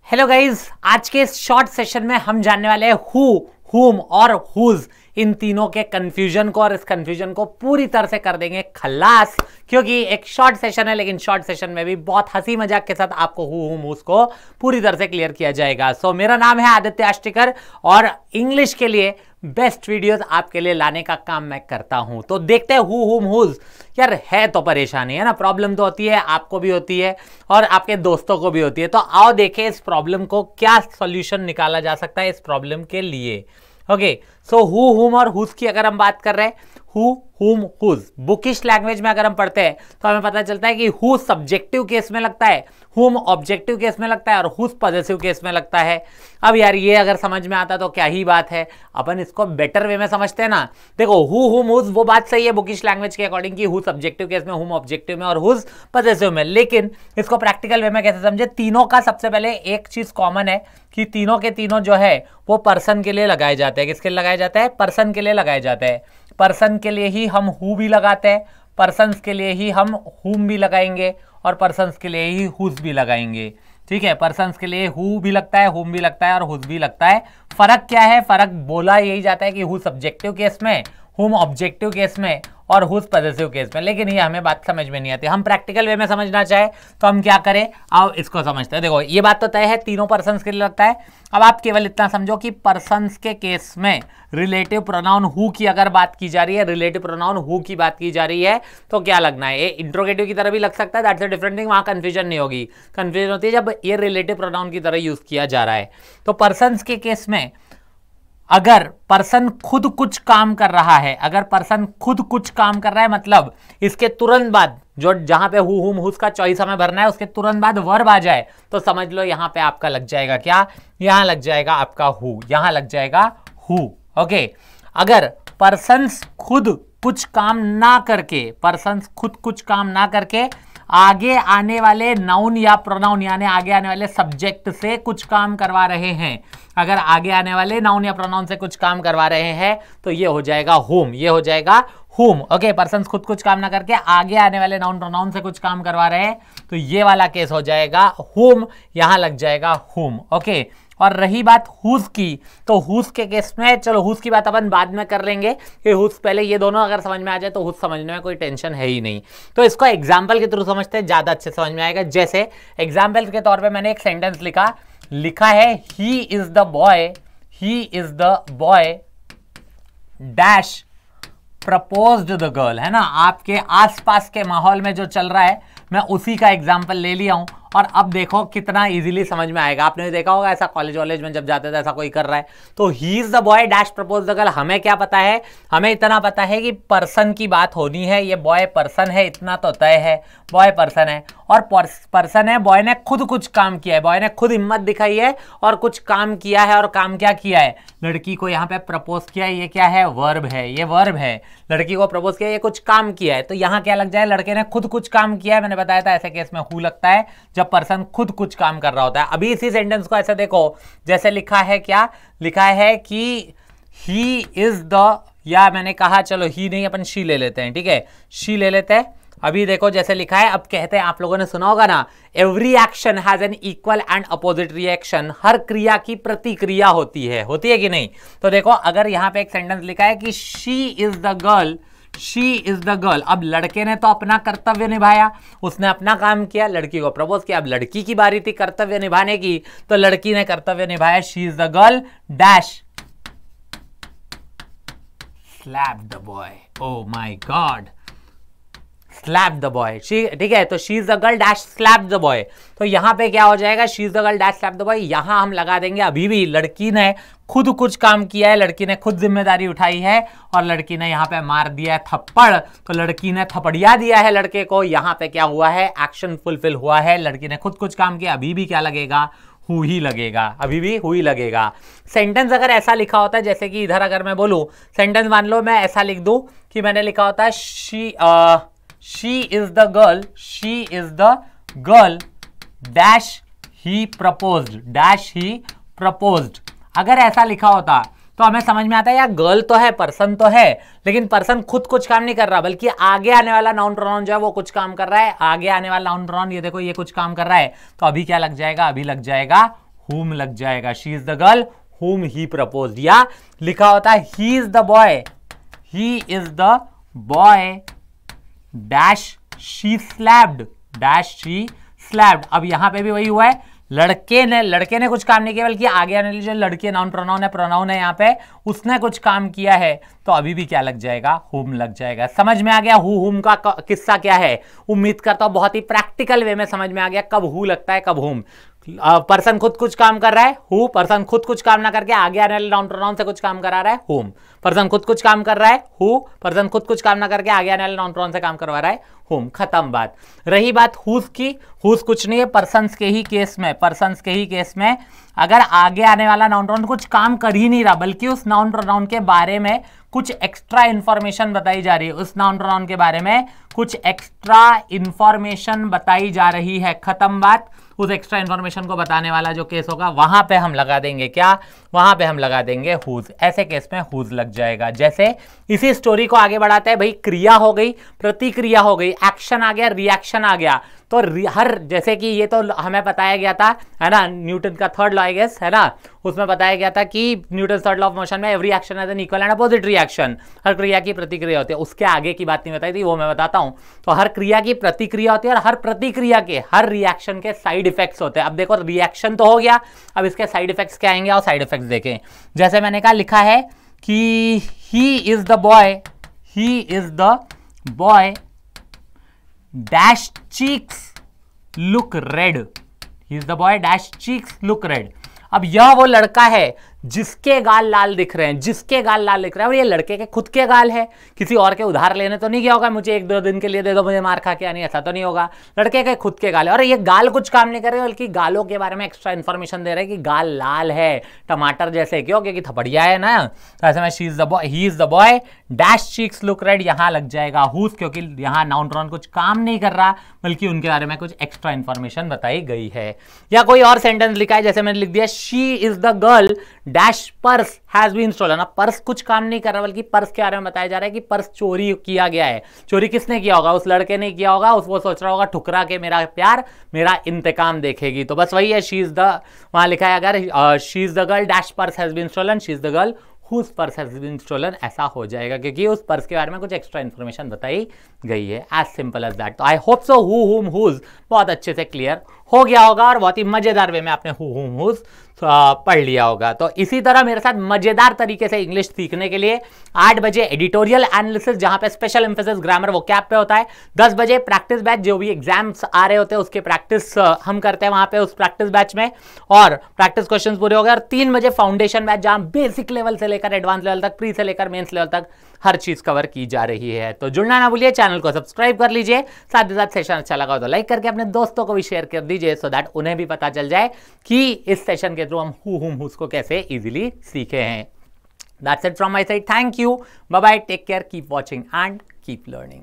Hello guys, आज के इस शॉर्ट सेशन में हम जानने वाले हैं हु, हुम और हुज, इन तीनों के कंफ्यूजन को, और इस कंफ्यूजन को पूरी तरह से कर देंगे खल्लास। क्योंकि एक शॉर्ट सेशन है, लेकिन शॉर्ट सेशन में भी बहुत हंसी मजाक के साथ आपको हु, हुम, हुज को पूरी तरह से क्लियर किया जाएगा। सो मेरा नाम है आदित्य आष्टिकर और इंग्लिश के लिए बेस्ट वीडियोस आपके लिए लाने का काम मैं करता हूं। तो देखते हैं हु, हुम, हुज। यार है तो परेशानी है ना, प्रॉब्लम तो होती है, आपको भी होती है और आपके दोस्तों को भी होती है। तो आओ देखें इस प्रॉब्लम को क्या सॉल्यूशन निकाला जा सकता है इस प्रॉब्लम के लिए। ओके, सो हु, हुम और हुज की अगर हम बात कर रहे हैं, who, whom, whose, bookish language में अगर हम पढ़ते हैं तो हमें पता चलता है कि हु सब्जेक्टिव केस में लगता है, हुम ऑब्जेक्टिव केस में लगता है और हुज पॉजेसिव केस में लगता है। अब यार ये अगर समझ में आता तो क्या ही बात है, अपन इसको बेटर वे में समझते हैं ना। देखो हु, हुम, हुज वो बात सही है बुकिश लैंग्वेज के अकॉर्डिंग कि हु सब्जेक्टिव केस में, हुम ऑब्जेक्टिव में और हुज पॉजेसिव में, लेकिन इसको प्रैक्टिकल वे में कैसे समझे। तीनों का सबसे पहले एक चीज कॉमन है कि तीनों के तीनों जो है वो पर्सन के लिए लगाए जाते हैं। किसके लिए लगाए जाते हैं? पर्सन के लिए लगाए जाते हैं। पर्सन के लिए ही हम हु भी लगाते हैं, पर्सन्स के लिए ही हम हुम भी लगाएंगे और पर्सन्स के लिए ही हुज भी लगाएंगे। ठीक है, पर्सन्स के लिए हु भी लगता है, हुम भी लगता है और हुज भी लगता है। फर्क क्या है? फर्क बोला यही जाता है कि हु सब्जेक्टिव केस में, हुम ऑब्जेक्टिव केस में और हुज पॉजेसिव केस में, लेकिन ये हमें बात समझ में नहीं आती। हम प्रैक्टिकल वे में समझना चाहे तो हम क्या करें, आओ इसको समझते हैं। देखो ये बात तो तय है तीनों पर्सन्स के लिए लगता है। अब आप केवल इतना समझो कि पर्सन्स के केस में रिलेटिव प्रोनाउन हु की अगर बात की जा रही है, रिलेटिव प्रोनाउन हु की बात की जा रही है तो क्या लगना है? ये इंट्रोगेटिव की तरह भी लग सकता है, दैट्स अ डिफरेंट थिंग। वहां कंफ्यूजन नहीं होगी। कंफ्यूजन होती है जब ये रिलेटिव प्रोनाउन की तरह यूज किया जा रहा है। तो पर्सन्स के केस में अगर पर्सन खुद कुछ काम कर रहा है, अगर पर्सन खुद कुछ काम कर रहा है मतलब इसके तुरंत बाद जो जहां पे हु, हुम, हुज का चॉइस हमें भरना है उसके तुरंत बाद वर्ब आ जाए तो समझ लो यहां पे आपका लग जाएगा क्या? यहां लग जाएगा आपका हु, यहां लग जाएगा हु। ओके, अगर पर्सन्स खुद कुछ काम ना करके, पर्सन्स खुद कुछ काम ना करके आगे आने वाले नाउन या प्रोनाउन यानी आगे आने वाले सब्जेक्ट से कुछ काम करवा रहे हैं, अगर आगे आने वाले नाउन या प्रोनाउन से कुछ काम करवा रहे हैं तो ये हो जाएगा होम, ये हो जाएगा होम। ओके, पर्सन्स खुद कुछ काम ना करके आगे आने वाले नाउन प्रोनाउन से कुछ काम करवा रहे हैं तो ये वाला केस हो जाएगा होम, यहां लग जाएगा होम। ओके, और रही बात हुज की, तो हुज के केस में चलो हुज की बात अपन बाद में कर लेंगे कि हुज पहले ये दोनों अगर समझ में आ जाए तो हुज समझने में कोई टेंशन है ही नहीं। तो इसको एग्जाम्पल के थ्रू समझते हैं, ज्यादा अच्छे समझ में आएगा। जैसे एग्जाम्पल के तौर पे मैंने एक सेंटेंस लिखा है he is the boy, he is the boy dash proposed the girl, है ना। आपके आसपास के माहौल में जो चल रहा है मैं उसी का एग्जाम्पल ले लिया हूं और अब देखो कितना इजीली समझ में आएगा। आपने देखा होगा ऐसा कॉलेज वॉलेज में जब जाते थे ऐसा कोई कर रहा है तो he is the boy dash propose the girl. हमें क्या पता है? हमें इतना पता है कि पर्सन की बात होनी है, ये बॉय पर्सन है, इतना तो तय है, बॉय पर्सन है और पर्सन है। बॉय ने खुद कुछ काम किया है, बॉय ने खुद हिम्मत दिखाई है और कुछ काम किया है। और काम क्या किया है? लड़की को यहाँ पे प्रपोज किया है। ये क्या है? वर्ब है, ये वर्ब है। लड़की को प्रपोज किया, ये कुछ काम किया है तो यहाँ क्या लग जाए? लड़के ने खुद कुछ काम किया है। मैंने बताया था ऐसे केस में हु लगता है जब पर्सन खुद कुछ काम कर रहा होता है। अभी इसी सेंटेंस को ऐसे देखो, जैसे लिखा है, क्या लिखा है कि ही इज द, या मैंने कहा चलो ही नहीं अपन शी ले लेते हैं, ठीक है, शी ले लेते हैं। अभी देखो जैसे लिखा है, अब कहते हैं, आप लोगों ने सुना होगा ना, every action has an equal and opposite reaction. हर क्रिया की प्रतिक्रिया होती है कि नहीं? तो देखो अगर यहां पे एक सेंटेंस लिखा है कि she is the girl, she is the girl. अब लड़के ने तो अपना कर्तव्य निभाया, उसने अपना काम किया, लड़की को प्रपोज किया। अब लड़की की बारी थी कर्तव्य निभाने की तो लड़की ने कर्तव्य निभाया, she is the girl dash slap the boy. Oh my god, slap the boy, ठीक है। तो she is the girl dash slap the boy, तो यहां पे क्या हो जाएगा? She is the girl dash slap the boy. यहां हम लगा देंगे अभी भी लड़की ने खुद कुछ काम किया है, लड़की ने खुद जिम्मेदारी उठाई है और लड़की ने यहां पे मार दिया है थप्पड़, तो लड़की ने थपड़िया दिया है लड़के को। यहां पे क्या हुआ है? एक्शन फुलफिल हुआ है, लड़की ने खुद कुछ काम किया। अभी भी क्या लगेगा? हु ही लगेगा, अभी भी हु ही लगेगा। सेंटेंस अगर ऐसा लिखा होता है, जैसे कि इधर अगर मैं बोलूं सेंटेंस, मान लो मैं ऐसा लिख दूं कि मैंने लिखा होता है she is the girl, she is the girl dash he proposed, dash he proposed। अगर ऐसा लिखा होता तो हमें समझ में आता है यार गर्ल तो है, पर्सन तो है, लेकिन पर्सन खुद कुछ काम नहीं कर रहा, बल्कि आगे आने वाला नाउन प्रोनाउन जो है वो कुछ काम कर रहा है। आगे आने वाला नाउन प्रोनाउन ये देखो, ये कुछ काम कर रहा है, तो अभी क्या लग जाएगा? अभी लग जाएगा whom लग जाएगा, she is the girl whom he proposed, या लिखा होता है he is the boy dash she slapped। अब यहां पे भी वही हुआ है, लड़के ने कुछ काम नहीं किया, बल्कि आगे आने वाली जो लड़के नाउन प्रोनाउन है यहाँ पे, उसने कुछ काम किया है, तो अभी भी क्या लग जाएगा, हुम लग जाएगा। समझ में आ गया हु हुम का किस्सा क्या है? उम्मीद करता हूं बहुत ही प्रैक्टिकल वे में समझ में आ गया कब हु लगता है कब हुम। पर्सन खुद कुछ काम कर रहा है हु, पर्सन खुद कुछ काम ना करके आगे आने वाले नाउन प्रोनाउन से कुछ काम करा रहा है हुम। पर्सन खुद कुछ काम कर रहा है हु, पर्सन खुद कुछ काम ना करके आगे आने वाले नाउन प्रोनाउन से काम करवा रहा है हुम। खत्म बात। रही बात हुज की, हुज कुछ नहीं है, पर्सन्स के ही केस में अगर आगे आने वाला नाउन प्रोनाउन कुछ काम कर ही नहीं रहा, बल्कि उस नाउन प्रोनाउन के बारे में कुछ एक्स्ट्रा इंफॉर्मेशन बताई जा रही है, उस नाउन प्रोनाउन के बारे में कुछ एक्स्ट्रा इंफॉर्मेशन बताई जा रही है, खत्म बात। उस एक्स्ट्रा इंफॉर्मेशन को बताने वाला जो केस होगा वहां पे हम लगा देंगे क्या, वहां पे हम लगा देंगे हुज। ऐसे केस में हुज लग जाएगा। जैसे इसी स्टोरी को आगे बढ़ाते हैं, भाई क्रिया हो गई, प्रतिक्रिया हो गई, एक्शन आ गया, रिएक्शन आ गया, तो हर, जैसे कि ये तो हमें बताया गया था, है ना, न्यूटन का थर्ड लॉ आई गेस, है ना, उसमें बताया गया था कि Newton third law of motion में every action has an equal and opposite reaction, हर क्रिया की प्रतिक्रिया होती है। उसके आगे की बात नहीं बताई थी, वो मैं बताता हूं। तो हर क्रिया की प्रतिक्रिया होती है और हर प्रतिक्रिया के, हर रिएक्शन के साइड इफेक्ट्स होते हैं। अब देखो रिएक्शन तो हो गया, अब इसके साइड इफेक्ट्स क्या आएंगे और साइड इफेक्ट्स देखें। जैसे मैंने कहा, लिखा है कि he is the boy dash cheeks look red, he is the boy dash cheeks look red. अब यह वो लड़का है जिसके गाल लाल दिख रहे हैं, और ये लड़के के खुद के गाल है, किसी और के उधार लेने तो नहीं गया होगा, मुझे 1-2 दिन के लिए दे दो, मुझे मार खा के आनी, ऐसा तो नहीं होगा। लड़के के खुद के गाल है, और ये गाल कुछ काम नहीं कर रहे, बल्कि गालों के बारे में एक्स्ट्रा इन्फॉर्मेशन दे रहे हैं कि गाल लाल है टमाटर जैसे, क्यों, क्योंकि थपड़िया है ना। तो ऐसे में he is the boy dash cheeks look red, यहां लग जाएगा हुज, क्योंकि यहां नाउन प्रोनाउन कुछ काम नहीं कर रहा, बल्कि उनके बारे में कुछ एक्स्ट्रा इन्फॉर्मेशन बताई गई है। या कोई और सेंटेंस लिखा है, जैसे मैंने लिख दिया, she is the girl dash purse has been stolen. अब पर्स कुछ काम नहीं कर रहा, बल्कि पर्स के बारे में बताया जा रहा है कि पर्स चोरी किया गया है। चोरी किसने किया होगा? उस लड़के ने किया होगा, वो सोच रहा होगा ठुकरा के मेरा प्यार मेरा इंतकाम देखेगी। तो बस वही है, शी इज द, वहां लिखा है अगर she is the girl dash purse has been stolen, she is the girl whose purse has been stolen, ऐसा हो जाएगा, क्योंकि उस पर्स के बारे में कुछ एक्स्ट्रा इन्फॉर्मेशन बताई गई है। As simple as that. तो I hope so who whom whose बहुत अच्छे से क्लियर हो गया होगा, और बहुत ही मजेदार वे में आपने हु हुम हुज पढ़ लिया होगा। तो इसी तरह मेरे साथ मजेदार तरीके से इंग्लिश सीखने के लिए 8 बजे एडिटोरियल एनालिसिस, जहां पे स्पेशल एम्फेसिस ग्रामर वो कैप पे होता है, 10 बजे प्रैक्टिस बैच, जो भी एग्जाम्स आ रहे होते हैं उसके प्रैक्टिस हम करते हैं वहां पे उस प्रैक्टिस बैच में, और प्रैक्टिस क्वेश्चंस पूरे हो गए। और 3 बजे फाउंडेशन बैच, जहां बेसिक लेवल से लेकर एडवांस लेवल तक, प्री से लेकर मेंस लेवल तक हर चीज कवर की जा रही है। तो जुड़ना ना भूलिए, चैनल को सब्सक्राइब कर लीजिए, साथ ही साथ सेशन अच्छा लगा तो लाइक करके अपने दोस्तों को भी शेयर कर दीजिए, सो दैट उन्हें भी पता चल जाए कि इस सेशन के थ्रू हम हु हुम हुज को कैसे इजीली सीखे हैं। That's it from my side, thank you, bye bye, take care, keep watching and keep learning.